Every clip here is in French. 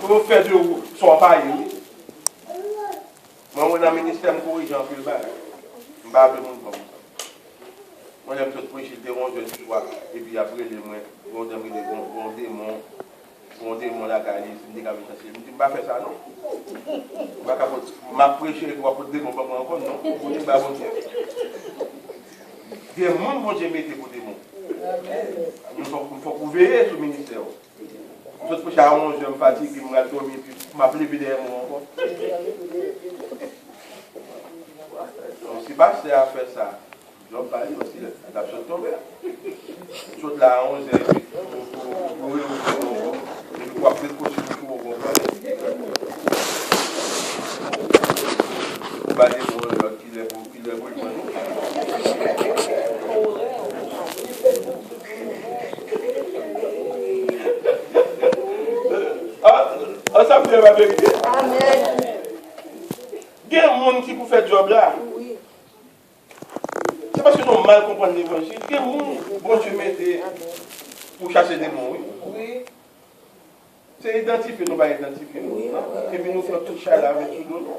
Pour faire de son pareil. Moi, on a un ministère qui corrige un peu le bail. Je ne vais pas appeler le monde comme ça. Moi, j'aime tout prêcher, je suis soir. Et puis après, les mois, on démon. On dit, mon la calice, je ne vais pas faire ça, non. Je ne vais pas prêcher pour le démon, pas encore, non. Je ne vais pas faire ça. Des gens vont jamais mettre pour des démons. Il faut veiller sur le ministère. Je prêche à 11, je me fatigue, je me dormir, puis je m'appelle derrière moi encore. Donc, si Bastien a fait ça, je vais parler aussi, la chose tombée. Chose là, 11, pour appeler le coach, pour parler pour l'autre qui est pour ça me fait la vérité. Amen. Il y a un monde qui peut faire ce job là. Oui. C'est parce que nous mal comprenons l'évangile. Il y a un monde, bon Dieu mettez pour chasser des mots. Oui. C'est identifier, nous va identifier. Et puis nous faisons tout chat là avec tout le monde.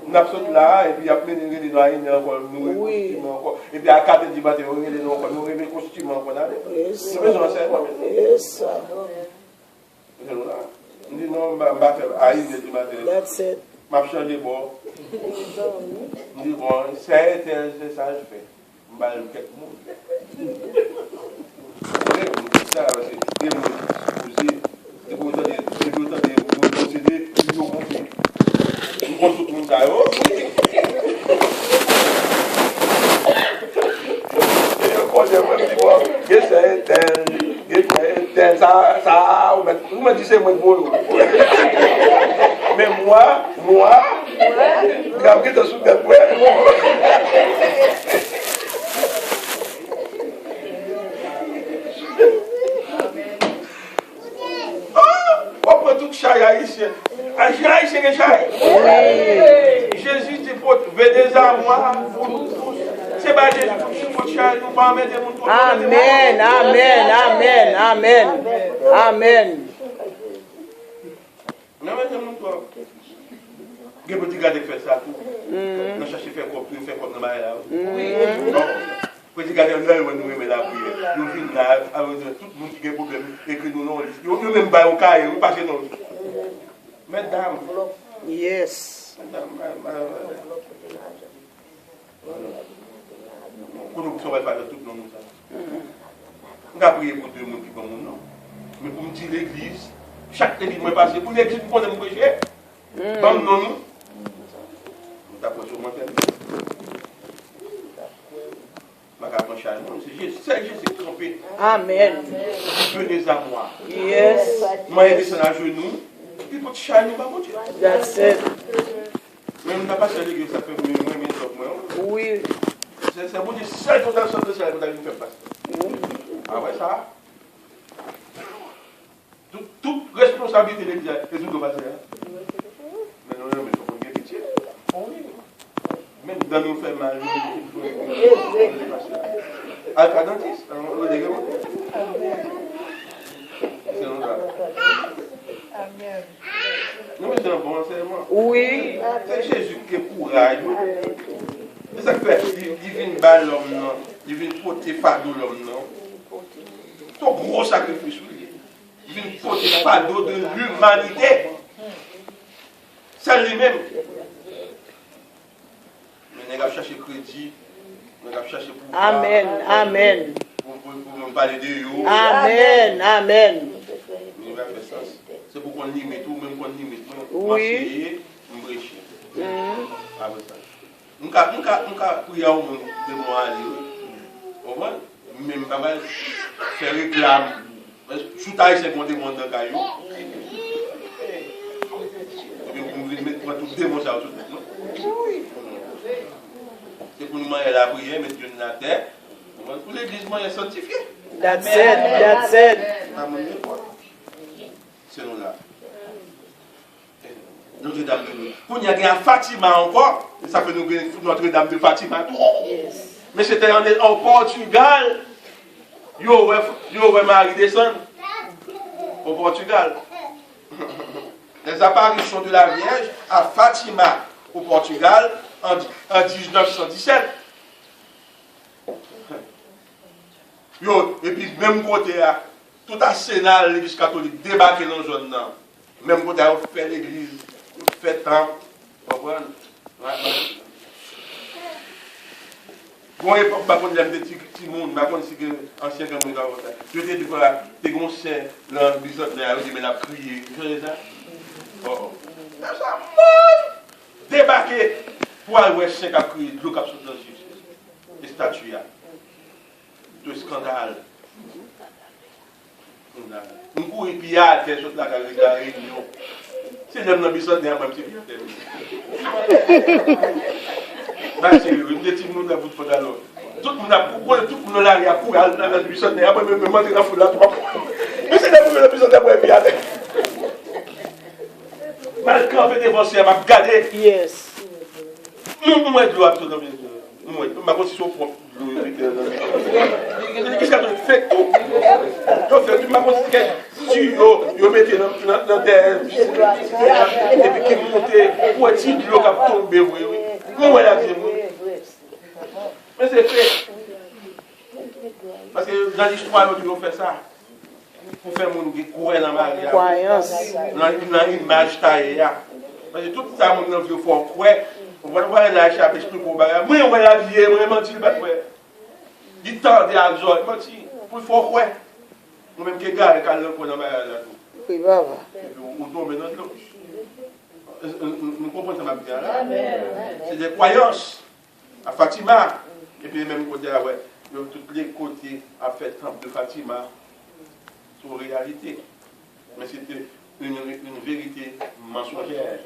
Nous avons là, et puis après nous avons des encore, nous encore. Et puis à 4 du matin, nous avons des costumes encore. Nous faisons ça. Yes. Je dis non, je vais faire aïe du matin. That's it. Je vais changer de bord. Je dis bon, c'est ça que je fais. Je vais aller quelques mots. Ça, c'est des mots. C'est pour autant de procéder, ils ont compris. Nous comptons tout le monde d'ailleurs. Et je crois que c'est ça, vous me dites moi bon. Mais moi, regardez dans ce cas. On prend tout chai haïtien. Un chai haïtien est chai. Jésus dit venez à moi, vous nous tous. C'est pas Jésus qui faut chai, nous pas mettre mon tour. Amen, amen, amen, amen, amen. Non, mais mon tour. Il y a des gens qui font ça tout. Nous cherchons à faire comme nous faisons comme nous. Oui. Quand tu regardes là, nous mettons la prière. Nous venons là, tout le monde qui a des problèmes, et que nous n'avons pas. Nous même pas au cas, nous pas chez nous. Mesdames. Yes. Pour nous, on va faire tout le monde. On va prier pour deux gens qui vont nous. Mais pour me dire l'église, chaque église m'a passé. Pour l'église, pour nous prêcher. Comme nous. Nous t'approchons au matin. C'est Jésus qui campé. Amen. Venez à moi. Yes. Moi, je descends à genoux. Et pour te charger, nous allons monter. That's it. Mais nous n'avons pas cherché l'église, ça fait moins de moi. Oui. C'est bon Dieu, c'est tout dans le sens de ça, vous allez nous faire passer. Ah ouais, ça. Toute responsabilité de l'église, c'est tout de passer. Mais non, mais il faut qu'on ait pitié. Même dans nous faire mal, il faut passer. Alpha dentiste, on le dégage. C'est non grave. Amen. Nous mettons un bon enseignement. Oui. C'est Jésus qui est courageux. C'est ça que fait. Il vient battre l'homme, non. Il vient porter fardeau l'homme, non. C'est un gros sacrifice. Il vient porter fardeau de l'humanité. C'est lui-même. Mais nous avons cherché crédit. Nous avons cherché pour. Amen. Amen. Pour me parler de vous. Amen. Amen. Nous avons fait ça. C'est pour qu'on limite tout, même qu'on limite tout. Oui. On brécher. Nous avons prié au monde de moi. Même pas mal faire réclame. Sous taille, c'est qu'on demande dans le caillou. Et puis, vous voulez mettre tout démon ça autour de nous. C'est pour nous marier la prière, mettre Dieu dans la terre. Pour l'église, moi, il est sanctifié. That's it. That's it. C'est nous là. Notre-Dame de nous. Pour nous, il y a Fatima encore. Et ça fait nous Notre-Dame de Fatima. Yes. Mais c'était en Portugal. Yo, Marie descend. Au au Portugal. Les apparitions de la Vierge à Fatima, au Portugal, en 1917. Yo, et puis, même côté, tout arsenal de l'église catholique débarqué dans la zone. Même côté, on fait l'église, on fait temps. Vous comprenez? Bon, époque, par contre, il y a des petits monde, par contre, c'est que ancien comme ça. Je te dis que là, t'es conseils, là, mais la prière, vous savez ça? Oh, ça, monde débarqué pour aller voir 5 à prier, de l'eau qui a sauté dans les statues. De scandale. On court et puis à faire chose là, la réunion. C'est même dans le bisou, c'est un petit peu. C'est une petite monde dans votre faute alors. Tout le monde a couru, tout le monde a couru dans le bisou, après me monter dans la foule là. Mais c'est dans le bisou d'après puis avec. Mal campé devant ça, m'a regardé. Yes. Moi, je dois absolument. Moi, ma constitution propre. Qu'est-ce que tu fais tout? Tu fais ma constitution. Si vous mettez dans terre, et puis qui monte, pour être de l'eau qui tombe, oui. Moi, là, mais c'est fait. Parce que dans l'histoire, on fait ça. Pour faire mon qui courait dans ma croyance. Dans l'image taillée. Parce que tout ça, mon enfant, il faut croire. On va voir la chape, je peux pas. Moi, on va la vie, moi, je mentir, pas croire. Il tend à joie, mentir. Pour faut croire. Moi-même, qui garde, quand on dans ma oui, papa. on tombe dans l'eau. Nous comprenons ça, ma bien. C'est des croyances. À Fatima, et puis même côté, ouais, de tous les côtés, à faire temple de Fatima. Sur réalité. Mais c'était une vérité mensongère.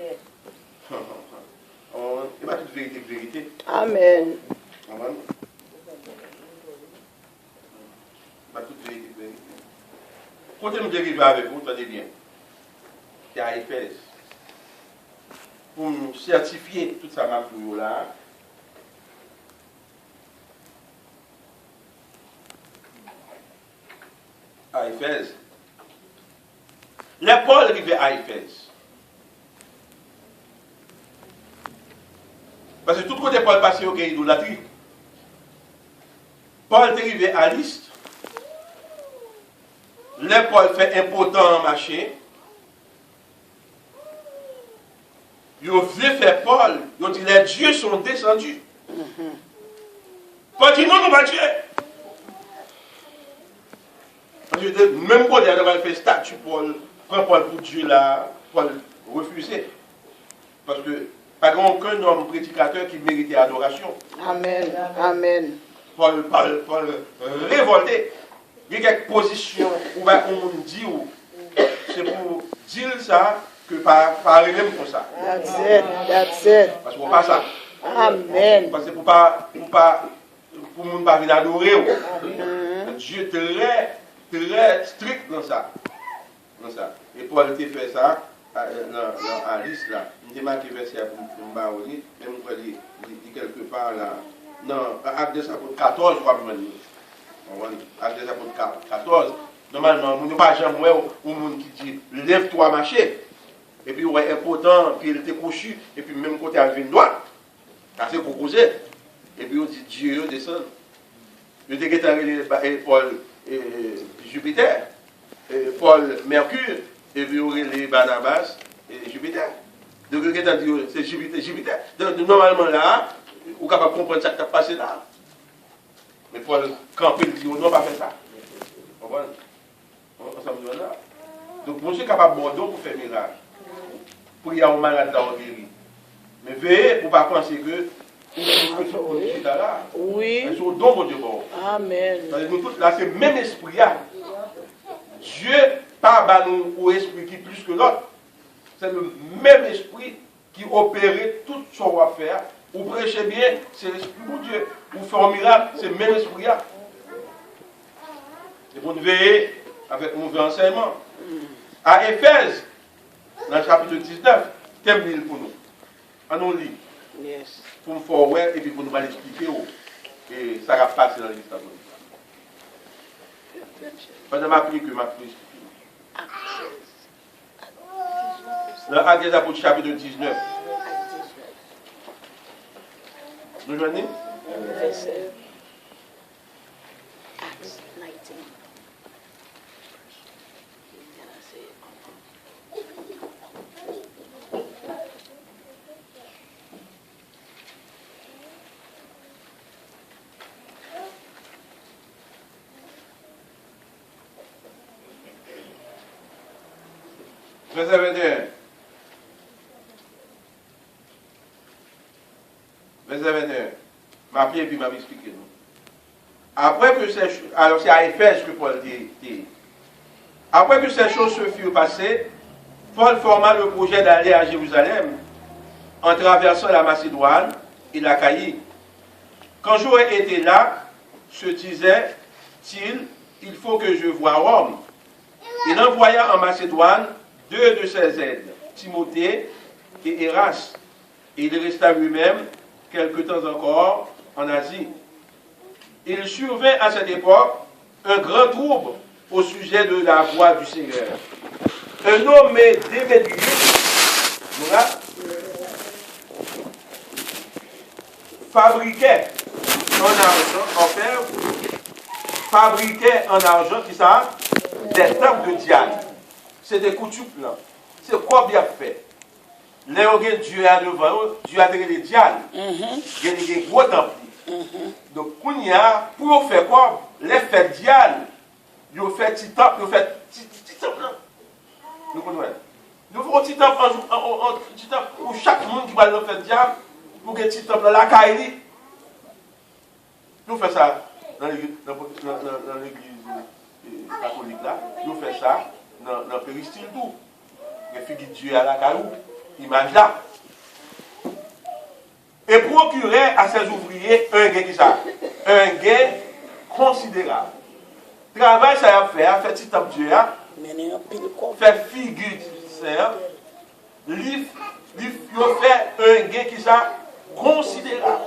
Et pas toute vérité que vérité. Amen. Pas toute vérité que vérité. Quand nous dérivons avec vous, tenez bien. C'est à Éphèse. Pour nous certifier tout ça, ma pour là. À Éphèse. Les Paul arrivait à Éphèse. Parce que tout côté Paul passait au idolâtrie. Paul est arrivé à Lystre. Les Paul fait important marché. Ils ont vu faire Paul. Ils ont dit les dieux sont descendus. Paul dit non, nous pas Dieu. Même quand il a fait statue, Paul prend Paul pour Dieu là, Paul refusait. Parce que pas aucun homme prédicateur qui méritait adoration. Amen. Amen. Paul révolté. Il y a quelques positions où on dit, c'est pour dire ça que par lui-même comme ça. That's it. Parce qu'on pas ça. Amen. Parce que pour ne pas venir adorer. Dieu très strict dans ça. Et Paul a fait ça à Lystre là. Il a marqué verset pour Mbaoli, même quand il dit quelque part là. Non, acte des apôtres 14, je crois que acte des apôtres 14. Normalement, on n'a pas jamais un monde qui dit lève-toi marcher. Et puis ouais important, puis il était couché, et puis même côté à une droite. C'est proposé. Et puis on dit Dieu descend. Il était Paul Jupiter, Paul Mercure, et puis les Barnabas et Jupiter. Donc c'est Jupiter. Donc normalement là, on est capable de comprendre ce qui a passé là. Mais Paul camper dit on ne doit pas faire ça. Vous comprenez? Donc on est capable de bordeaux pour faire miracle. Pour y avoir un malade dans le guéri. Mais veillez pour ne pas penser que oui. C'est au don de Dieu. Amen. Là, c'est le même esprit. Dieu pas nous au esprit qui plus que l'autre. C'est le même esprit qui opérait tout ce qu'on va faire. Vous prêchez bien, c'est l'esprit de Dieu. Vous faites un miracle, c'est le même esprit. Et pour nous veiller avec mon enseignement. À Éphèse, dans le chapitre 19, thème pour nous. On nous lit. Yes. Pour nous faire ouais, et puis pour nous l'expliquer. Et ça va passer dans l'histoire. Pendant ma prière que ma prière explique. Dans Actes des Apôtres, chapitre 19. Nous joignez? Verset. Acts 19. Verset 21. Verset 21. M'a pris et puis m'a expliqué nous. Après que ces choses, alors c'est à Éphèse que Paul dit. Après que ces choses se furent passées, Paul forma le projet d'aller à Jérusalem en traversant la Macédoine et l'Achaïe. Quand j'aurais été là, se disait-il, il faut que je voie Rome. Il envoya en Macédoine 2 de ses aides, Timothée et Erasme, et il resta lui-même quelque temps encore en Asie. Il survint à cette époque un grand trouble au sujet de la voie du Seigneur. Un homme Démétrius, voilà, fabriquait en argent, qui ça, des temples de Diane. C'est des coutumes là. C'est quoi bien fait? Là, on a Dieu à devant, Dieu a donné des Diane. Il y a des gros temples. Donc, pour faire quoi? Les fêtes Diane, ils ont fait petit temple, ils ont fait petit temple là. Nous comprenons. Nous faisons un petit temple pour chaque monde qui va le faire Diane, pour que petit temple là, Kaili. Nous faisons ça dans l'église catholique là, nous faisons ça dans le péristyle tout. Les figures de Dieu à la caillou, image là. Et procurer à ses ouvriers un gain qui ça? Un gain considérable. Travail ça a fait petit temps Dieu, fait figure de Seigneur, il fait un gain qui ça? Considérable.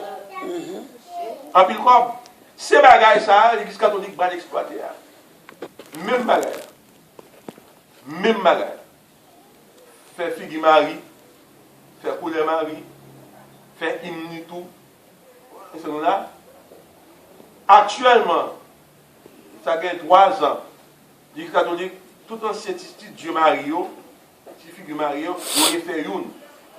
En pile comme, ces bagages ça, l'église catholique va l'exploiter. Même bagage. Même bagage. Fait figure Marie, fait couleur Marie, fait hymne tout. Et c'est là. Actuellement, ça gagne 3 ans. L'église catholique, tout ancien Dieu Mario, si figure Mario, on a fait une.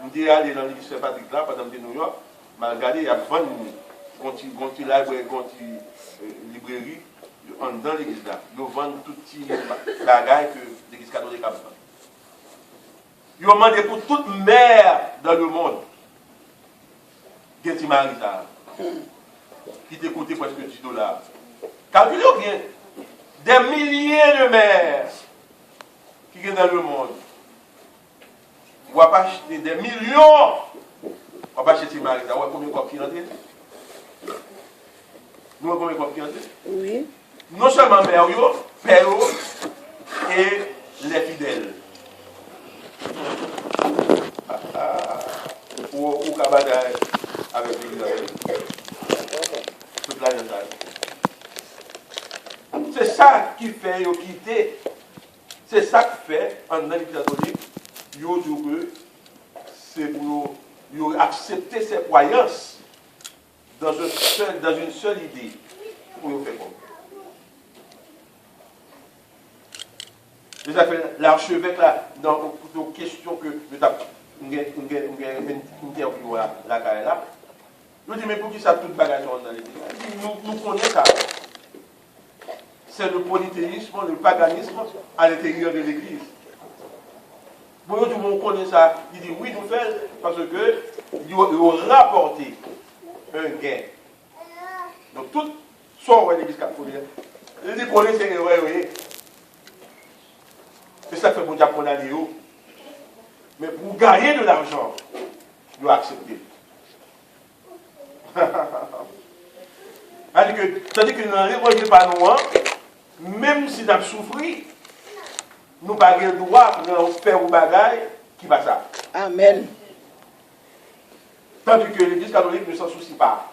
On est allé dans l'église Saint-Patrick là, pendant que New York, mais regardez, il y a 20 librairie dans l'église là. Ils vendent tout petit bagaille que l'église catholique a besoin. Ils ont demandé pour toute mère dans le monde. Qu'est-ce Marisa qui t'a coûté presque $10. Calculez bien. Des milliers de mères qui sont dans le monde. On va pas acheter des millions. On va pas acheter Marisa. On va combien de copies en tête? Nous avons combien de copies en tête? Oui. Non seulement mère, père et les fidèles. Ou cabada avec l'église. Toute la gente. C'est ça qui fait quitter. C'est ça qui fait en l'église catholique. Yo dit que c'est pour accepter ses croyances dans une seule idée. Pour faire comme. Déjà fait l'archevêque là, dans une question que nous avons interviewé la carrière là. Nous disons, mais pour qui ça toute bagage dans l'église? Nous connaissons ça. C'est le polythéisme, le paganisme à l'intérieur de l'église. Pour nous, on connaît ça. Il dit, oui, nous faisons parce que il a rapporté un gain. Donc, tout sort de l'église catholique. Il dit, connaissez, oui. C'est ça que fait bon Dieu pour aller haut. Mais pour gagner de l'argent, il doit accepter. Tandis que dans l'évangile pas nous, même si nous avons souffert, nous n'avons pas le droit de faire un bagage qui va ça. Amen. Tandis que l'église catholique ne s'en soucie pas.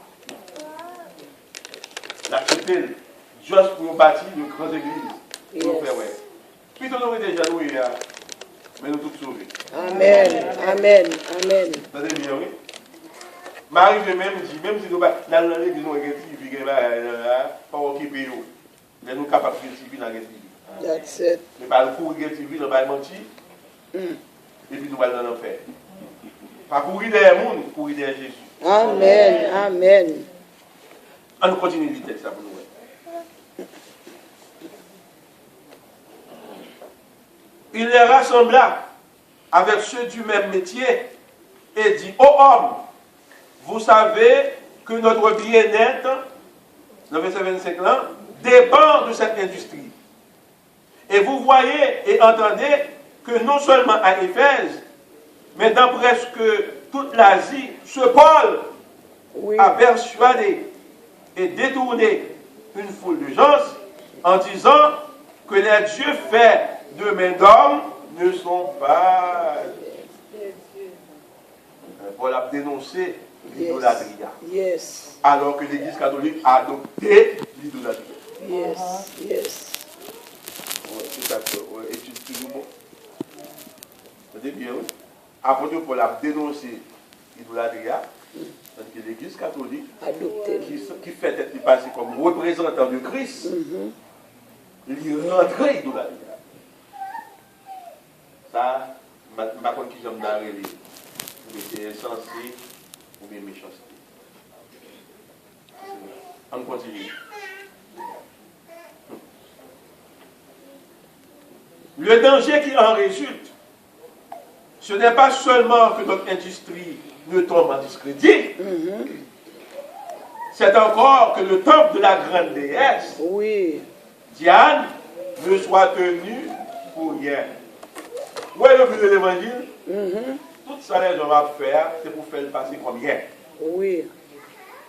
L'accepter, juste pour bâtir de grandes églises. Pour faire, ouais. Puis tout le monde est déjà loué. Mais nous tous sauvés. Amen. Amen. Amen. Vous avez bien, oui? Marie, je même dit, même si nous pas dans l'église, nous avons TV, pas occupé, nous sommes capables de TV dans l'église. That's it. Mais par le coup, de TV, nous allons mentir, et puis nous allons dans l'enfer. Pas courir derrière le monde, courir derrière Jésus. Amen. Amen. On continue le texte, ça pour nous. Il les rassembla avec ceux du même métier et dit, ô homme, vous savez que notre bien-être, le verset 25 là, dépend de cette industrie. Et vous voyez et entendez que non seulement à Éphèse, mais dans presque toute l'Asie, ce Paul a persuadé et détourné une foule de gens en disant que les dieux faits de main d'homme ne sont pas. Paul a dénoncé l'idolâtrie. Yes. Alors que l'Église catholique a adopté l'idolâtrie. Yes. Yes. C'est ça que étude toujours bon. Vous bien, oui. Apôtre Paul a dénoncé l'idolâtrie. Donc l'Église catholique, qui fait être passée comme représentant de Christ, il rentre l'idolâtrie. Ça, je ne sais pas qui j'aime d'arrêter. C'est insensé ou bien méchanceté. On continue. Le danger qui en résulte, ce n'est pas seulement que notre industrie ne tombe en discrédit, c'est encore que le temple de la grande déesse, Diane, ne soit tenu pour rien. Où est le but de l'évangile? Tout ça, les gens vont faire, c'est pour faire le passer comme rien. Oui.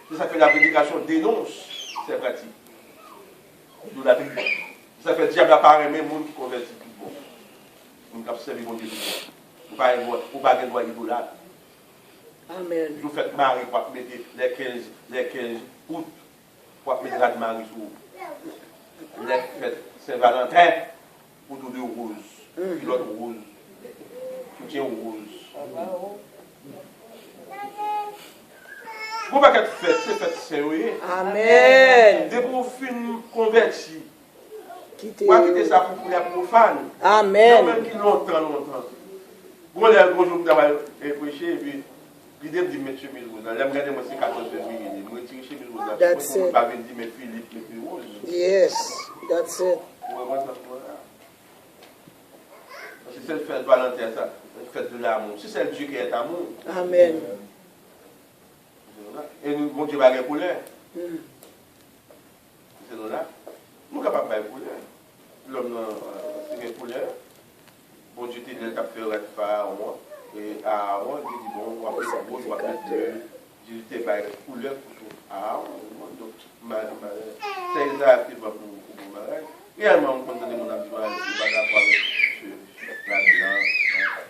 C'est ça que la prédication dénonce ces pratiques. Ça fait diable apparaît même monde qui convertit tout bon. On qui observe mon Dieu tout bon. Ou pas qu'il doit idolâtre. Amen. Vous faites Marie pour mettre les 15 août pour mettre la Marie sur les fêtes Saint-Valentin pour tout de rose. Pilote rose. Soutien rose. Vous ne pouvez pas faire c'est fait sérieux. Amen. Dès que vous finissez converti, vous pouvez quitter ça pour les profanes. Amen. Même qui longtemps. Vous allez un jour prêcher et puis l'idée me dit, monsieur Milrose, là, je moi c'est 14 février, je me retire chez Milrose. That's it. Je ne pas dire, mais Philippe, mais Rose. Yes, that's it. Si c'est le fait de Valentin, ça, le fait de l'amour. Si c'est le Dieu qui est amour. Amen. Et nous, mon Dieu va aller pour l'air. C'est nous là. Nous sommes capables de pour l'air. L'homme, c'est pour l'air. Bon Dieu, il a fait un phare, moi. Et à Aaron, il dit, bon, on va faire ça, on va mettre Dieu, il a fait couleur pour Aaron. Donc, c'est exact, il va pour mon mariage. Réellement, on compte donner mon ami, il va d'accord avec la blanc.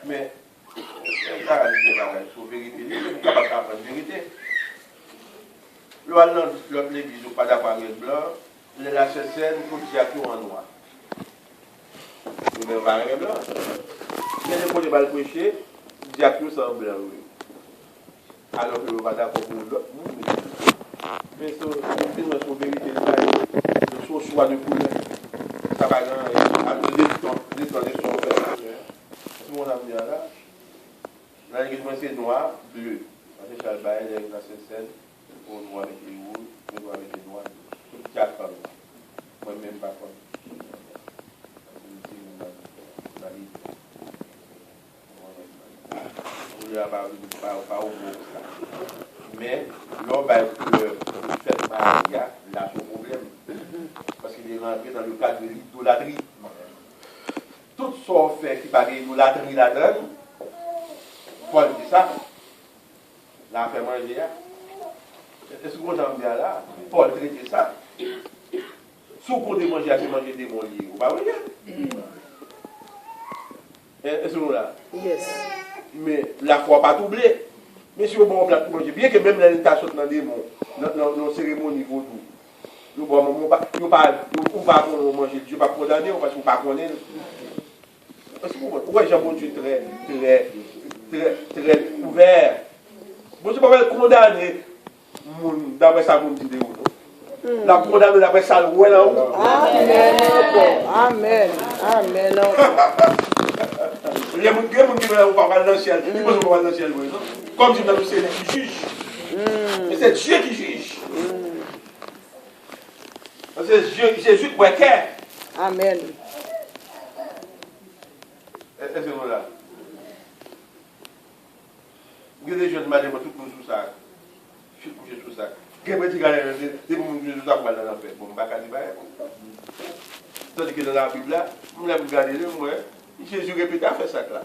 Mais, c'est ça, la vérité, il est capable d'apprendre la vérité. L'autre l'église, je ne suis pas d'accord avec le blanc, la scène pour dire qu'il en noir. Je ne vais pas avec le blanc. Mais les côtés mal prêcher, dire qu'il en blanc. Alors que je ne suis pas d'accord avec l'autre. Mais c'est une vérité, c'est un choix de couleur. Ça va les temps, tout le monde a mis là. Dans l'église, c'est noir, bleu. C'est Chalbaï, la scène. On doit avec les rouges, on doit avec les noirs, tout quatre femmes. Moi-même, pas comme. On ne va pas au bon ça. Mais, l'homme va faire Maria, là, son problème. Parce qu'il est rentré dans le cadre de l'idolâtrie. Tout ce qu'on fait qui paraît l'idolâtrie là-dedans, Paul dit ça, l'a fait manger. Est-ce que vous avez bien là? Paul traite ça. Si vous pouvez manger, c'est manger des bons livres. Vous ne pouvez pas. Est-ce que vous là? Yes. Mais la foi pas doublé. Mais si vous bon plat pour manger, bien que même l'état saute dans des mots, dans cérémonie vaudou, nous ne pouvons pas manger, Dieu pas condamner parce qu'on ne pas connaître. Ouais, j'ai bon Dieu très ouvert. Bon Dieu, pas condamner d'après ça, mon dit de vous. La condamner d'après ça, le ouais là. Amen. Amen. Il y a des gens qui vont pas dans le ciel. Ils vont pas dans le ciel. Comme je vous c'est lui qui juge. Mais c'est Dieu qui juge. C'est Jésus qui est cœur. Amen. Est-ce que vous là? Il y a des jeunes madame tout le monde sous ça. Je suis couché sous ça. Quel petit gars des gens qui sont dans l'enfer. Bon, je ne vais pas dire. Tandis que dans la Bible là, je vais regarder le moi. Jésus répète à faire ça là.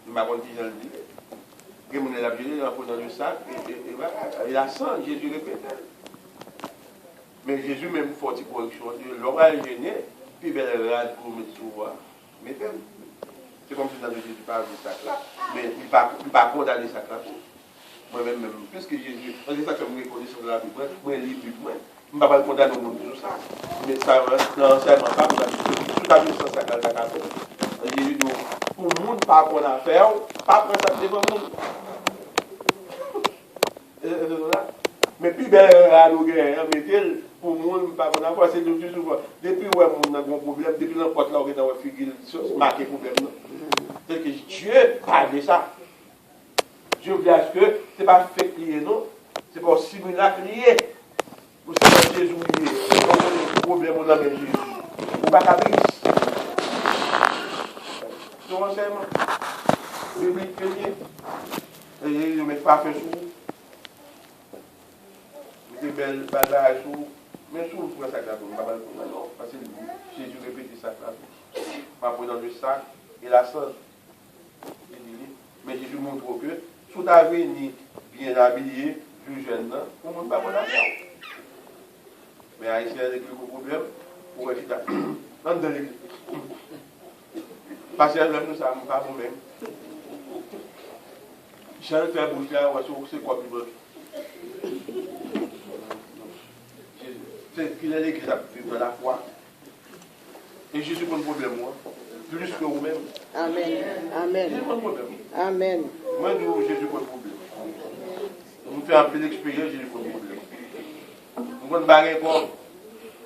Il m'a dit dans le dit. Il m'a dit dans le sac et la sang, Jésus répète. Mais Jésus même faut une correction. L'homme a gêné, puis il va rade pour mettre sous voie. Mais c'est comme si dans le Jésus parle de ça là. Mais il ne pas condamner ça là. Moi-même, puisque Jésus, c'est ça que je me reconnais sur la Bible, moi, je lis moi. Je ne vais pas condamner au monde tout ça. Mais ça, non, c'est pas pour la Bible. Tout à fait, ça, Jésus dit, pour le monde, pas qu'on a fait, pas prendre ça devant le monde. Mais puis, à nous, mettez pour le monde, pas qu'on a fait, c'est toujours. Depuis, ouais, on a un gros problème, depuis n'importe là, on a une figure, marqué problème. C'est que Dieu parle de ça. Dieu veut dire que ce n'est pas fait lié, non. C'est pas simulacre lié. Ou c'est pas Jésus lié. Donc, le problème, on a Jésus. Ou pas qu'à c'est un enseignement biblique lié. Et ils ne mettent pas fait sous. Ils mettent belle bagaille sous. Mais sous, pour ça, non. Parce que Jésus répète ça. Pas pour dans le sac et la sauce. Mais Jésus montre que tout a venu bien habillé, plus jeune, on ne peut pas faire. Mais Haïtien a des gros problèmes pour être dans l'église. Parce que nous ne savons pas nous-mêmes. Je vais faire bouger, c'est quoi plus bon? C'est qu'il est l'église à vivre la foi. Et Jésus a un problème, moi, plus que vous-même. Amen. Amen. Amen. Moi, Jésus a un problème. On fait un peu d'expérience, Jésus a un problème. On va barrer comme,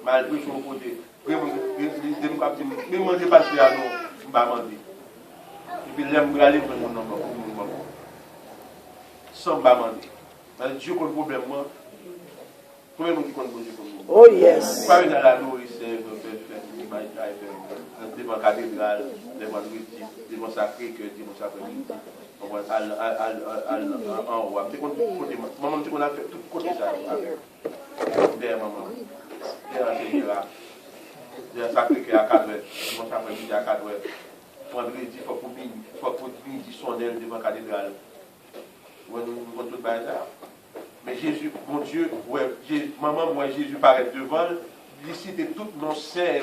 malgré son côté. Même on dépasse à nous, on va demander. Et puis, l'aime aller pour mon nom, sans me demander. Dieu a un problème, moi. Combien de gens qui connaissent Dieu? Oh yes. Pas dans la nourriture, devant la cathédrale, devant le rétif, devant sacré cœur, devant sacré midi. On va en haut. Maman, tu connais fait tout côté ça. Derrière maman. Derrière là. Derrière sacré cœur à 4 heures. Devant sacré midi à 4 heures. Vendredi, il faut pour midi sonner devant la cathédrale. On va tout faire ça. Mais Jésus, mon Dieu, ouais, maman, moi, Jésus paraît devant, il cite tout mon sein.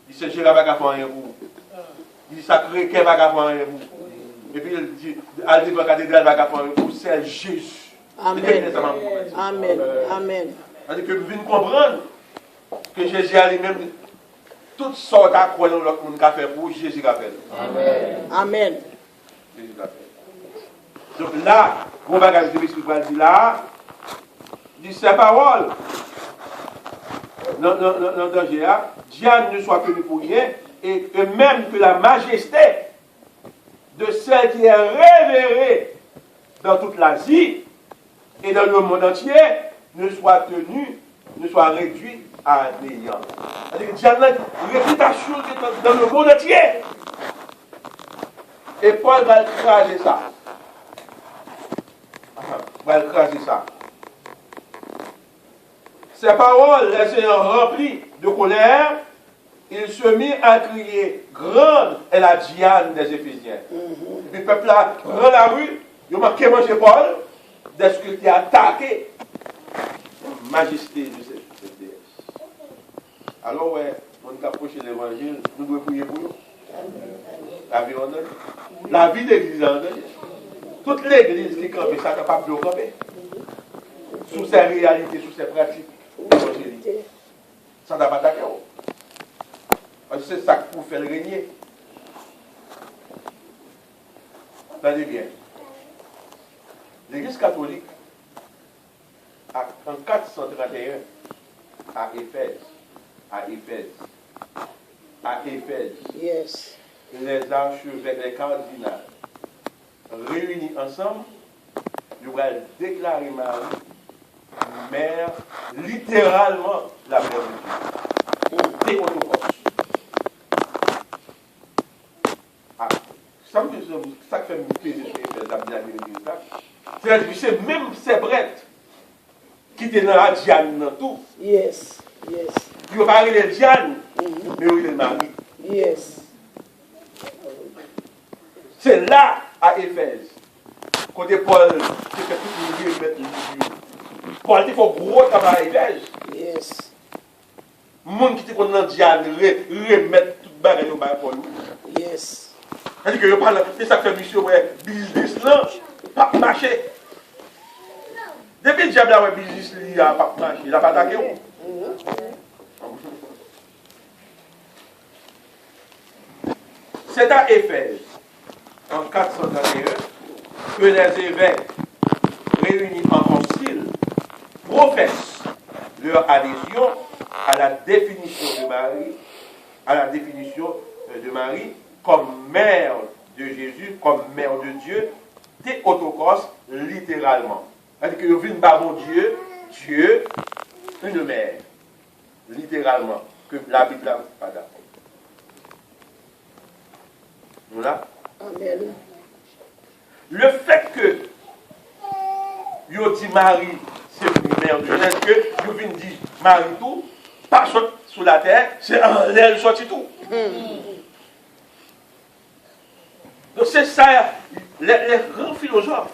Il se gère avec un vous. Il sacré qu'un vagabond et vous. Et puis il dit, à devant la cathédrale vagabond et vous, c'est Jésus. Amen. Amen. Amen. C'est-à-dire que vous venez comprendre que Jésus a lui-même toutes sortes d'accords dans l'autre monde qu'a fait pour Jésus qu'a fait. Amen. Amen. Jésus qu'a fait. Donc là, mon bagage de l'esprit va dire là, dit ces paroles. Non, danger, Diane ne soit connu pour rien, et même que la majesté de celle qui est révérée dans toute l'Asie et dans le monde entier ne soit tenue, ne soit réduite à néant. C'est-à-dire que Diane a une réputation dans le monde entier. Et Paul va écraser ça. Va écraser ça. Ces paroles, les ayant remplies de colère, il se mit à crier, grande est la Diane des Éphésiens. Et puis le peuple là, dans la rue, il a marqué manger Paul, dès qu'il a attaqué la majesté de cette déesse. Alors, ouais, on a approché l'évangile, nous devons prier pour nous. La vie en donne. La vie de l'église en donne. Toute l'église qui campe, ça n'est pas capable de camper. Sous ces réalités, sous ces pratiques. Ça n'a pas d'attaqué. C'est ça pour faire régner. Regardez bien. L'Église catholique, en 431, à Éphèse, Yes. les archevêques, les cardinals, réunis ensemble, ils vont déclarer Marie mère, littéralement la mère de Dieu. Théotokos. Ça fait me plaisir de la l'église là. C'est-à-dire que c'est même ces prêtres qui étaient dans la Diane tout. Yes. Yes. Ils ne vont pas arriver les Diane, mais ils le Marie. Yes. C'est là, à Éphèse, côté Paul, qui fait tout le mettre le Paul, il faut gros travail à Éphèse. Yes. Le monde qui était dans Diane, remettre tout le bagage au Paul. Yes. C'est-à-dire que je parle de ça fait mission, business là, pas marché. Depuis le diable a business, il n'a pas marché, il n'a pas attaqué. C'est à Éphèse, en 431, que les évêques réunis en concile professent leur adhésion à la définition de Marie, comme mère de Jésus, comme mère de Dieu, Théotokos, littéralement. C'est-à-dire que vous venez par mon Dieu, Dieu, une mère, littéralement, que la Bible n'a pas d'accord. Voilà. Amen. Le fait que yo dit Marie, c'est une mère de Dieu, est-ce que yo vient dire Marie tout, pas sous la terre, c'est en l'air sorti tout. Donc c'est ça, les grands philosophes,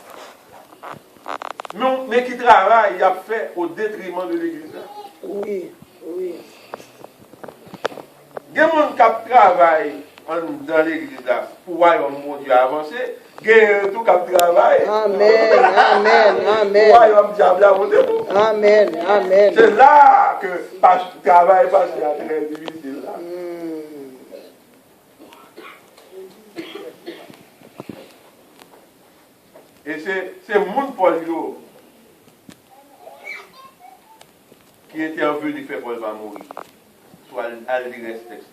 mais qui travaillent, il a fait au détriment de l'Église. Oui, oui. Il y a des gens qui travaillent dans l'Église pour voir mon Dieu avancer, il y a tout qui travaille. Amen, amen, amen. Pour voir le diable avancer. Amen, amen. C'est là que le travail passe très difficile. Là. Et c'est mon Paul qui était en vue de faire Paul va mourir. Soit à lire ce texte.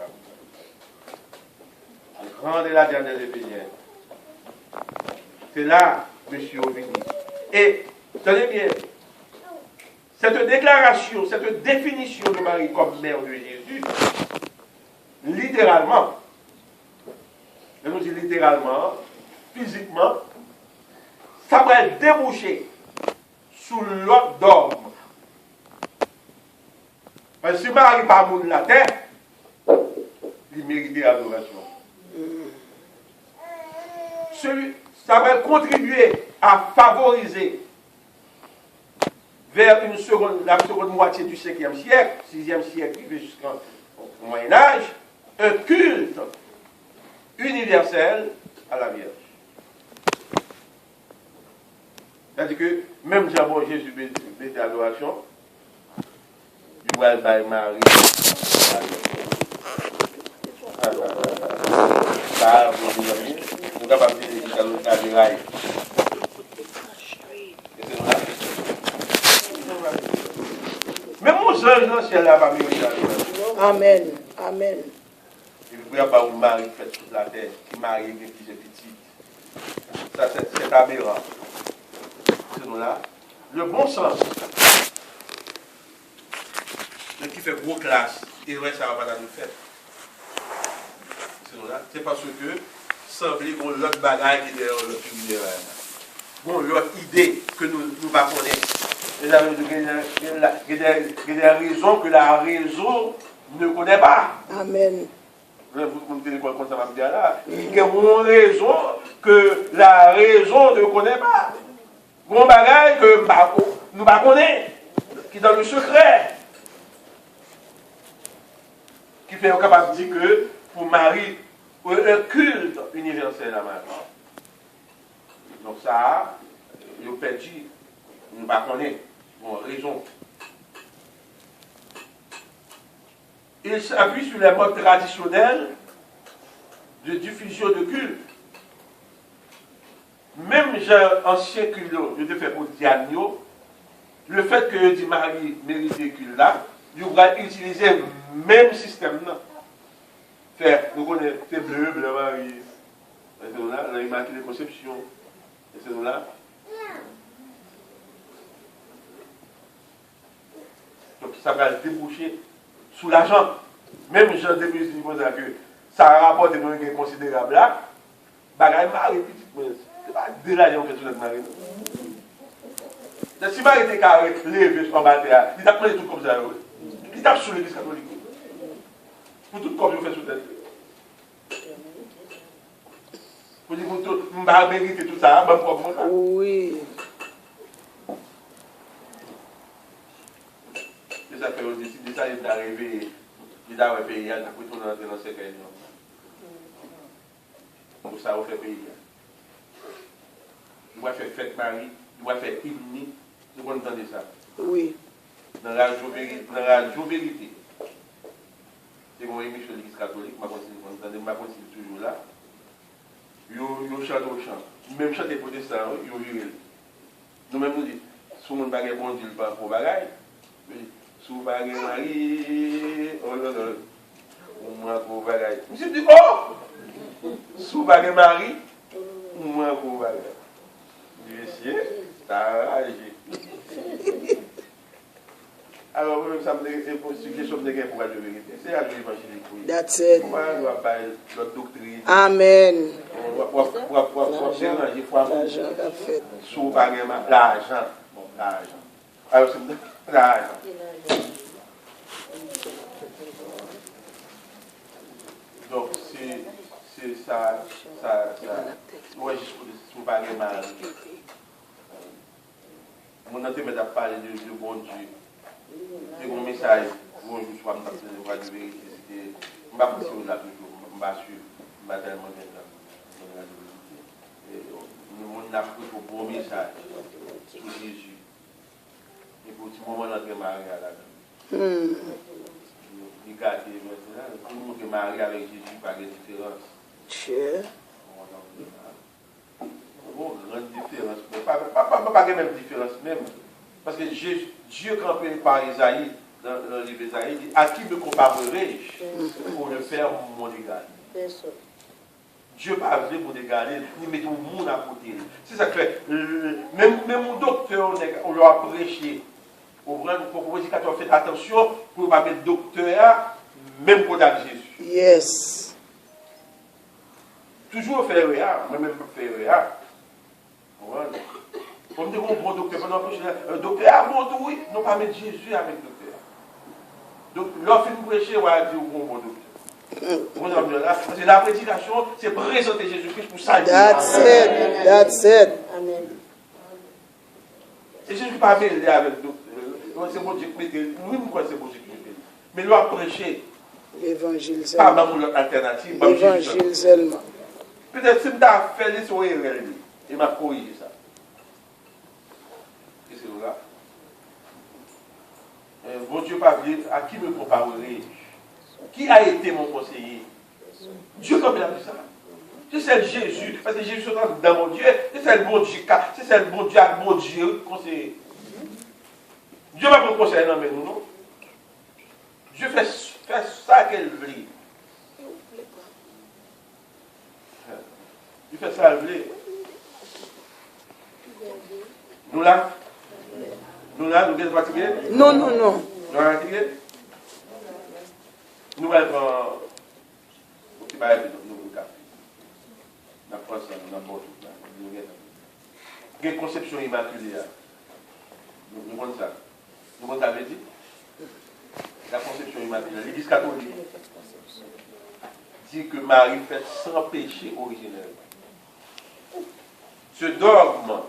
Rendez la dernière épinière. C'est là, monsieur Ovini. Et, tenez bien, cette déclaration, cette définition de Marie comme mère de Jésus, littéralement, je nous dis littéralement, physiquement, ça va déboucher sous l'autre dogme. Parce que si Marie n'est pas de la terre, il mérite l'adoration. Ça va contribuer à favoriser vers la seconde moitié du 5e siècle, 6e siècle, jusqu'au Moyen-Âge, un culte universel à la Vierge. C'est-à-dire que même Jean Jésus met l'adoration, il va être Marie. Nous capables de dire rail. Mais mon seul dans le ciel là va mériter l'adoration. Amen, amen. Il ne peut pas vous marier fait toute la terre, qui marie des petits et petites. Ça c'est aberrant. C'est nous là. Le bon sens, ce qui fait gros classe, et ouais, ça va pas nous faire. C'est nous là. C'est parce que semblait qu'on l'autre bagaille qui est derrière le public. Bon, l'autre idée que nous ne connaissons. Il y a des raisons que la raison ne connaît pas. Amen. Vous me dites quoi ça va me dire là? Il y a une raison que la raison ne connaît pas. Bon bagaille que nous ne connaissons, qui est dans le secret. Qui fait capable de dire que pour Marie, un culte universel à Marie. Donc ça, il a perdu, nous ne connaissons pas, bon, raison. Il s'appuie sur les modes traditionnels de diffusion de culte. Même genre ancien culte, je te fais pour Diagno, le fait que je dis Marie mérite culte là, je vais utiliser le même système là. Faire, nous connaissons, c'est bleu, bleu Marie, c'est là, l'Immaculée Conception, c'est là. Donc ça va déboucher sous l'argent. Même Jean de Musique dit que ça rapporte un gain considérable là. Bagaille Marie petite, c'est pas de l'argent fait sur notre Marie. Si Marie était carré, levé en bataille, il t'a pris tout comme ça. Il t'a sur l'église catholique. Pour tout comme il fait sur tête. Pour dire que tout, je vais mériter tout ça, je vais me prendre. Oui. Ça fait aussi décider ça, il est arrivé, il a fait payer, il a pris tout dans le cercueil. Pour ça, on fait payer. Il doit faire fête Marie, il doit faire hymne, nous entendez ça. Oui. Dans la radio vérité. C'est comme une émission de l'Église catholique, je continue toujours là. Ils chantent au chant. Même chanter protestants, ils virent. Nous-mêmes, nous disons, si on ne va pas bon Dieu, pas pour bagaille. Sous Marie, oh là là, moi pour bagaille. Je me suis dit, oh! Sous Marie, moi pour bagaille. Monsieur, t'as ragé. Alors, ça me dit, c'est question de guerre pour la vérité. C'est la vérité. That's it. Moi, je dois parler de notre doctrine. Amen. Pour déranger, pour L'argent qu'a fait. sous l'argent. L'argent. Alors, c'est l'argent. Donc, c'est ça, moi, je suis pas mal. Mon entendement a parlé de bon Dieu. C'est mon message, bon, je suis pas de la vérité. Je ne suis pas sûr là toujours, je ne suis pas sûr, je ne suis pas tellement là. Nous avons pris pour bon message sur Jésus. Et pour tout moment, notre Marie à la Regardez maintenant, tout le monde qui est marié avec Jésus par des différences. Sure. Bon, grande différence. Pas la même différence même. Parce que Dieu, campé par Isaïe, dans le livre d'Isaïe, dit: à qui me comparerai-je pour le faire mon égal? Dieu n'a pas voulu pour égaler, ni mettre au monde à côté. C'est ça que fait. Même mon docteur, on leur a prêché. Pour prédicateur, faites attention pour ne pas mettre docteur, même côté de Jésus. Yes. Toujours faire réa, même faire réa. Voilà. Comme dit un bon docteur, un docteur, bon, oui, non pas mettre Jésus avec le docteur. Donc, l'offre de prêcher, on va dire un bon docteur. Parce que la prédication, c'est présenter Jésus-Christ pour ça. That's it. That's it. Amen. Et Jésus pas mêlé avec le docteur. C'est bon Dieu qui met, nous quoi c'est bon Dieu qui met. Mais nous a prêché. L'évangile Pas seulement. dans l'autre alternative. L'évangile seulement. Peut-être si je fait les sourires, il m'a corrigé ça. Et c'est là. Bon Dieu pas dit, à qui me comparerai? Qui a été mon conseiller? Dieu comme il a dit ça. C'est Jésus, parce que Jésus est dans mon Dieu, c'est le bon Dieu, c'est le bon Dieu, mon Dieu conseiller. Dieu va pas conseiller dans nous, non? Dieu fait ça qu'elle veut. Il fait ça, elle veut. Nous là, nous sommes fatigués? Non, non, non. Nous sommes fatigués? Nous allons prendre un petit bail de nous café. Nous prenons ça, nous avons tout là. Il y a une conception immaculée. Nous prenons ça. Nous avons dit la conception immaculée. L'Église catholique dit que Marie fait sans péché originel. Ce dogme,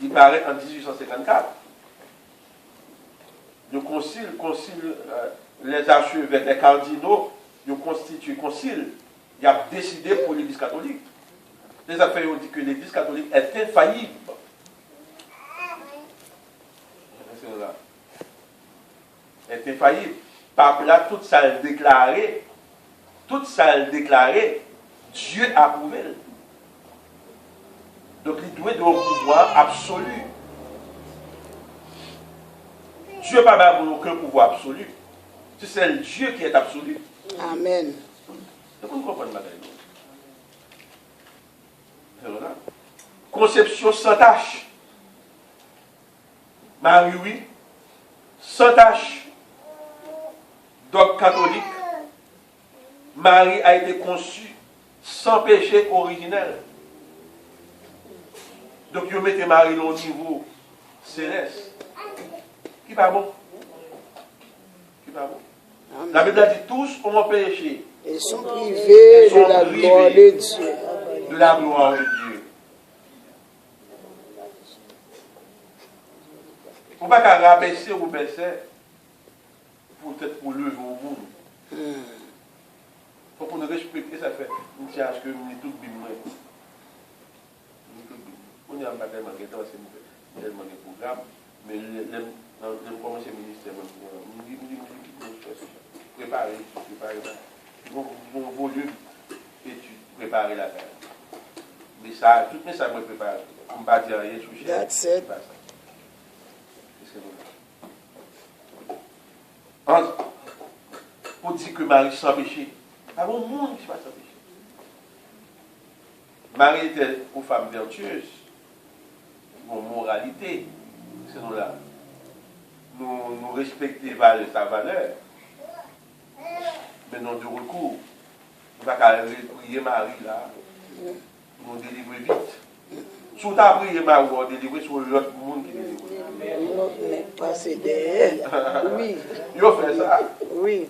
il paraît en 1854. Le concile, les archevêques, les cardinaux, le constituent concile. Il a décidé pour l'Église catholique. Les affaires ont dit que l'Église catholique est infaillible. Est infaillible. pape là, tout ça le déclaré, Dieu a approuvé. Donc il doit avoir un pouvoir absolu. Dieu n'a pas aucun pouvoir absolu. C'est Dieu qui est absolu. Amen. Donc vous comprenez ma belle. Voilà. Conception sans tâche. Marie, oui, sans tâche. Dogme catholique. Marie a été conçue sans péché originel. Donc, vous mettez Marie au niveau céleste. Qui va bon? Qui va bon? Amen. La Bible a dit tous ont péché. Ils sont privés de la gloire de Dieu. De la gloire de Dieu. On ne va pas rabaisser ou baisser peut-être pour lever au monde. Il faut qu'on respecte ça fait une charge que nous tout bimoué. On est en bataille, c'est tellement de programmes, mais le commencer ministère, nous disons préparer. Vos lieux études, préparer la terre. Mais ça, tout ça me prépare. On ne va pas dire rien sur ça. That's it. Pour dire que Marie sans péché, pas bon monde qui va sans péché. Marie était une femme vertueuse, une moralité, c'est nous là. Nous respectons sa valeur, mais non de recours. On va prier Marie là, nous délivrer vite. Si on a prié Marie, on va délivrer sur l'autre monde qui délivre. Passer derrière. Oui. Il a fait ça. Oui.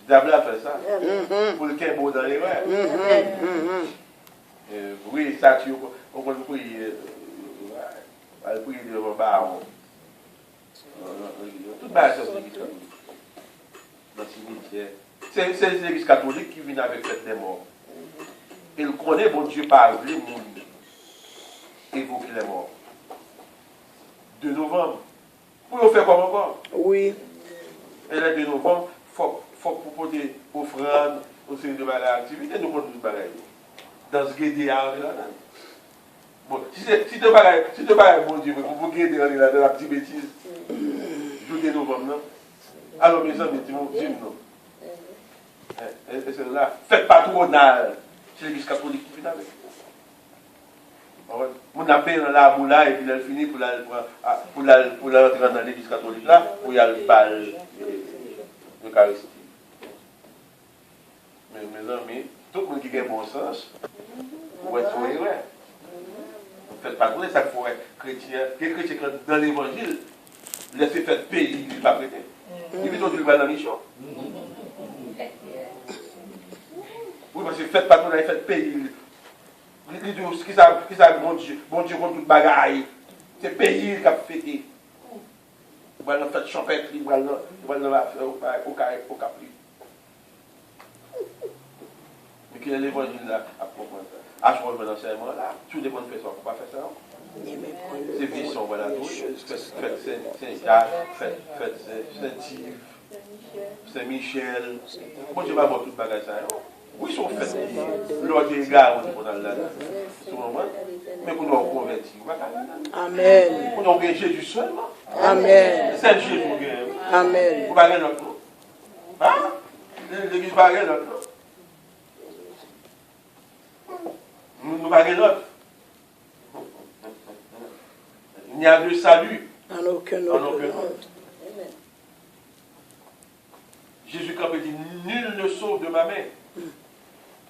Diable a fait ça. Pour le quai beau dans les mains. Oui, ça tue. On peut prier. On peut prier devant Baron. Tout le monde c'est l'église catholique. Dans le cimetière. C'est l'église catholique qui vient avec fête des morts. Il connaît, bon Dieu, par les mondes. Évoquer les morts. 2 novembre. Pour faire comme encore. Oui. Et le 2 novembre, il faut proposer offrande au sein de la activité, nous comptons tout pareil. Dans ce guédé à là. Bon, si tu pareil, bon Dieu, vous guédez dans la petite bêtise, le 2 novembre, non? Alors, mes amis, dis-moi, non. Et c'est là, faites patronage. C'est l'église catholique qui vient avec. On a fait la boula et puis elle finit pour la rentrer dans l'église catholique là, pour y aller le bal l'Eucharistie. Mais mes amis, tout le monde qui a bon sens, vous êtes sur les vrais. Vous ne faites pas de ça qu'il faut être chrétien. Les chrétiens dans l'évangile, laissez faire pays, il ne pas prêter. Il dit qu'il va dans la mission. Oui, parce que faites pas de faites pays. Ce qui ça, bon Dieu, contre toute bagaille. C'est le pays qui a fêté. Il va faire champêtre, il va faire au capri. Mais qu'il y a l'évangile là, à propos de ça. À ce moment dans l'enseignement là, tout le monde fait ça, on ne peut pas faire ça. C'est Visson, voilà, faites Saint-Jacques, faites Saint-Yves, Saint-Michel. Bon Dieu va voir toute bagaille ça. Oui, ils sont faits. L'ordre des gars, on est dans la mais pour nous convertir. Amen. Pour nous gagner Jésus seulement. Amen. C'est Jésus. Amen. Vous ne parlez pas notre nom. Hein? L'église ne parle pas notre nom. Nous ne parlons pas notre. Il n'y a de salut En aucun autre. Jésus quand il dit nul ne sauve de ma main.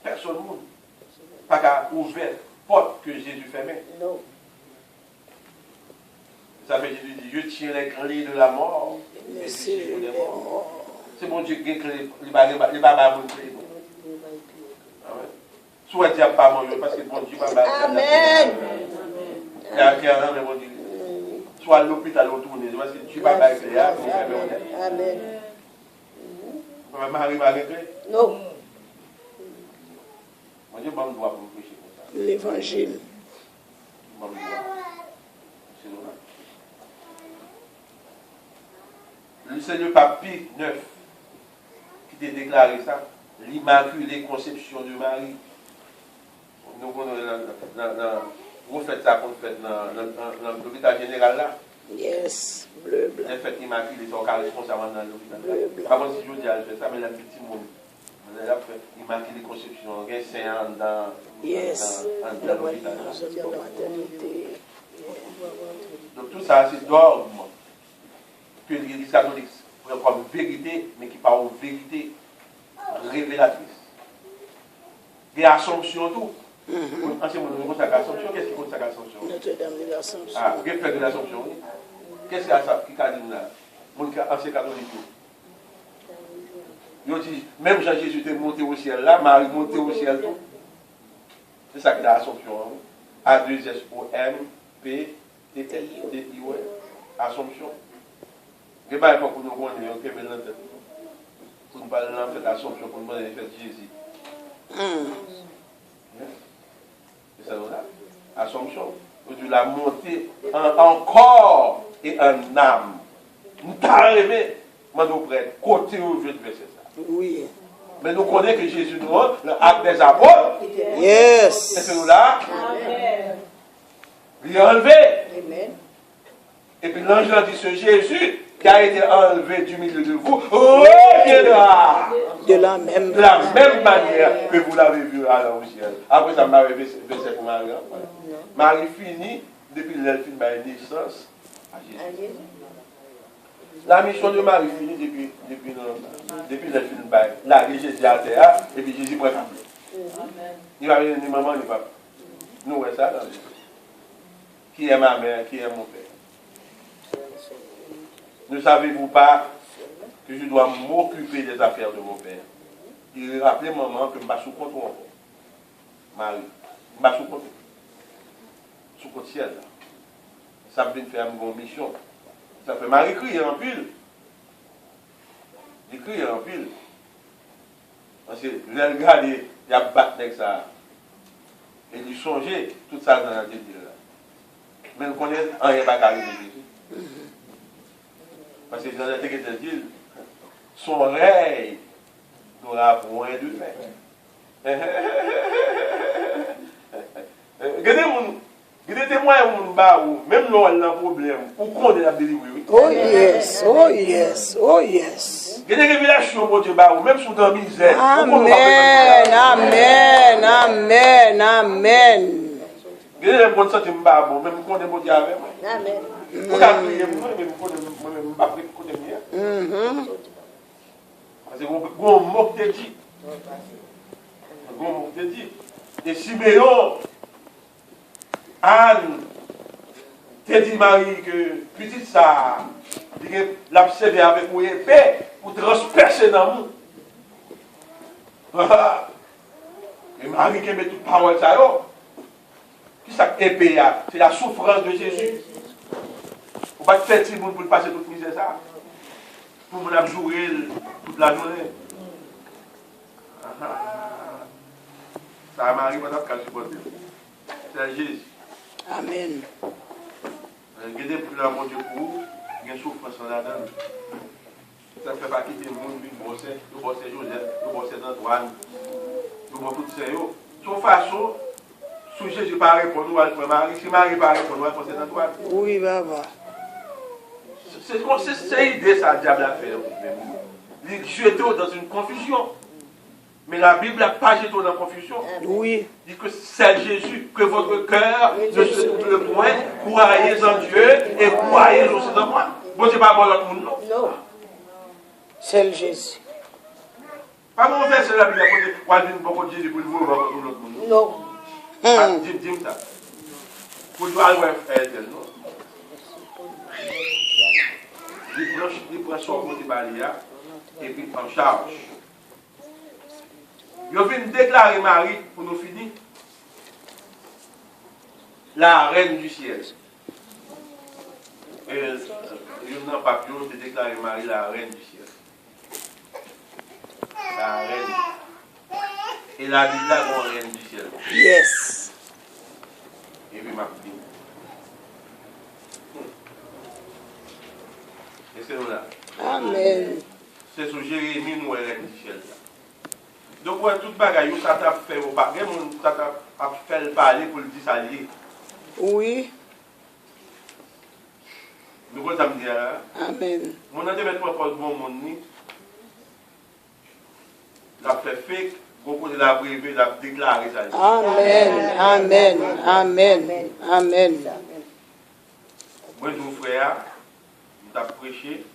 Personne ne monde. Pas qu'à ouvrir porte que Jésus fermait. Non. Ça fait Jésus dit, je tiens les clés de la mort. Et C'est les morts. C'est bon Dieu qui a clé, les babas vont clé. Soit il n'y a pas manger parce que bon Dieu va battre. Amen. Il y a un bon Dieu. Soit à l'hôpital retourner parce que Dieu va battre. Amen. Marie va arrêter. Non. Moi, je ne dois pas vous prêcher comme ça. l'évangile. Le Seigneur Pape Pie IX t'a déclaré ça. L'Immaculée Conception de Marie. Nous faites ça qu'on fait dans l'hôpital général là. Yes. Bleu, blanc. Les fêtes immaculées sont responsable dans l'hôpital. Bleu, blanc. Pas si je dis à faire ça, mais la petite monde. Elle a fait Immaculée Conception, il y a 5 ans Yes. dans l'hôpital. Dans la maternité. Donc tout ça, c'est dogme que l'Église catholique prend comme vérité, mais qui parle de vérité révélatrice. Il y a Assomption tout. Qu'est-ce qui compte ça l'Assomption? Notre-Dame de l'Assomption. Ah, qu'est-ce que fait de l'Assomption? Qu'est-ce qu'il y a ça qui a dit là? Mon ancien catholique. Ils ont dit, même Jean-Jésus était monté au ciel là, Marie monté au ciel tout. C'est ça qui est l'Assomption. A2SOMPTTIO. Assomption. Il n'y a pas pour nous connaître, on peut mettre dans la tête. Pour nous parler de l'Assomption, pour nous parler de Jésus. C'est ça là. Assomption. De la montée en corps et en âme. Nous t'avons rêvé, mais nous prêts. Côté où je vais c'est ça. Oui. Mais nous connaissons que Jésus nous a, l'acte des apôtres. Yes. C'est nous là. Il est enlevé. Et puis l'ange a dit, ce Jésus qui a été enlevé du milieu de vous, reviendra. De la même manière que vous l'avez vu à au ciel. Après ça, Marie verset pour Marie. Marie finit depuis l'elle fin de naissance à Jésus. La mission de Marie finit depuis l'elle fin de la Jésus à terre et puis Jésus prend la il va venir ni maman ni papa. Nous voyons ça dans le qui est ma mère, qui est mon père. Ne savez-vous pas que je dois m'occuper des affaires de mon père? Il rappelait maman que je ne suis pas sous compte encore. Marie, je ne suis pas sous compte. Sous compte ciel. Ça vient faire une mission. Ça fait Marie crie en pile. Il crie en pile. Parce que je regarde, il y a battu avec ça. Et il songeait tout ça dans la tête là. Mais nous connaissons rien pas arrivé de Jésus. Parce que dans la tête de Dieu, son règne n'aura point de fin. Regardez témoins même nous on a un problème, ou qu'on est la délivré. Oh yes, oh yes, oh yes. Regardez révélation pour Dieu, même sous dans misère. Amen, amen, amen, amen. Regardez le bon sentiment, même qu'on est bon Dieu avec moi. Amen. Vous avez prié, même qu'on est pas prié pour moi. Parce que on moque de Dieu. On moque de Dieu. Et Siméon, Anne, te dit Marie que petite ça, l'a observé avec une épée pour transpercer dans nous. Et Marie qui met toute parole ça. Qui ça épée? C'est la souffrance de Jésus. On va faire petit monde pour passer toute misère ça. Pour nous jouer toute la journée. Ça m'arrive dans le cas supporter. C'est Jésus. Amen. Regardez plus la mon Dieu pour vous, il y a une souffrance dans la donne. Ça ne fait pas quitter le monde, nous bossons Joseph, nous bossons Antoine, nous bossons tout ça. De toute façon, si Jésus ne répond pas, nous allons Marie. Si Marie ne répond pas, nous allons bosser Antoine. Oui, papa. C'est l'idée, ça, le diable a fait. Il jeté dans une confusion. Mais la Bible n'a pas jeté dans la confusion. Oui. Il dit que c'est Jésus, que votre cœur ne se trouble point, croyez en Dieu et croyez aussi en moi. Bon, c'est pas bon l'autre monde, non? Non. C'est le Jésus. Pas mon verset la Bible, pour dire beaucoup de Jésus pour vous, beaucoup de l'autre monde. Non. Dis ça. Pour jouer à l'ouest, non? Il prend son côté balia et puis en charge. Il vient déclarer Marie, pour nous finir, la reine du ciel. Et il n'a pas pu déclarer Marie la reine du ciel. La reine. Et la Bible la reine du ciel. Yes. Et puis ma fille. Et c'est là. Amen. c'est sur Jérémie nous avec Michel. Donc, ouais, toute bagaille, ça t'a fait au pas. Ça t'a fait parler pour le dire ça lié. Oui. Nous quoi ça me dit là? Amen. Mon ante met moi pas bon monde ni. La fait fake, beaucoup de la privé, la déclaré ça. Amen. Amen. Amen. Amen. Moi, mon frère, nous avons prêché.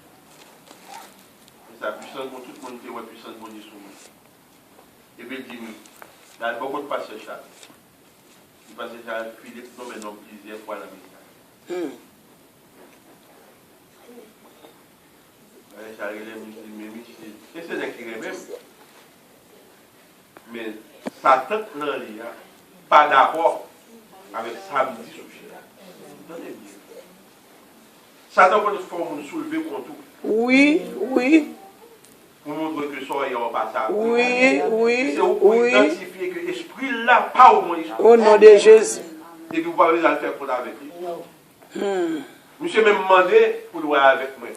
Et sa puissance pour tout le monde, c'est puissance pour Dieu sur nous. Et puis il dit, il y a beaucoup de pasteurs Charles. Le pasteur Charles Philippe, non, mais non, plusieurs fois la mission. Charles, il est c'est un qui même. Mais Satan, non, il n'y a pas d'accord avec samedi sous Charles. Entendez bien. Satan peut nous soulever contre tout. Oui, oui. Pour montrer que ça est en passage. Oui, oui, c'est pour oui. identifier que l'esprit là, pas au moins. Au nom de Jésus. Et puis vous pouvez le faire pour avec lui. Monsieur m'a demandé pour le voir avec moi.